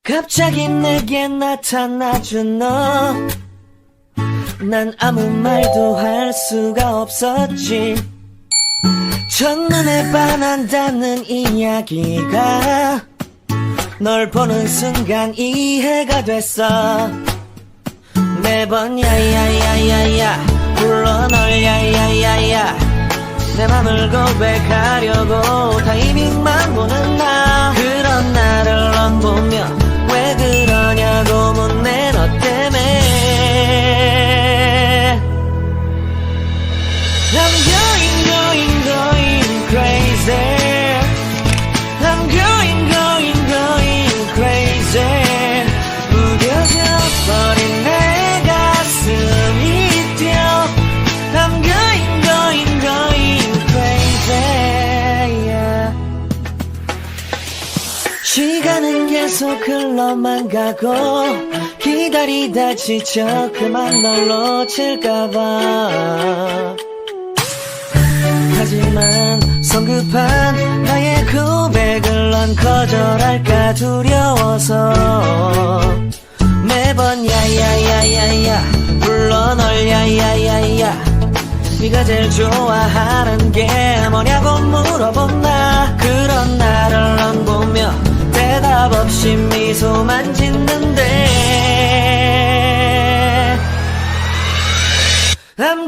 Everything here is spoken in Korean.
갑자기 내게 나타나준 너, 난 아무 말도 할 수가 없었지. 첫눈에 반한다는 이야기가 널 보는 순간 이해가 됐어. 매번 야야야야야 불러 널 야야야야, 내 맘을 고백하려고 타이밍만 보는 나. 그런 나를 넌 보며 왜 그러냐고 묻네. 너 때문에 I'm going crazy. I'm going crazy. 무뎌져 버린 내 가슴이 뛰어. I'm going crazy, yeah. 시간은 계속 흘러만 가고 기다리다 지쳐 그만 널 놓칠까봐. 하지만 성급한 나의 고백을 넌 거절할까 두려워서 매번 야야야야야 불러 널 야야야야. 네가 제일 좋아하는 게 뭐냐고 물어본 나. 그런 나를 넌 보며 대답 없이 미소만 짓는데 I'm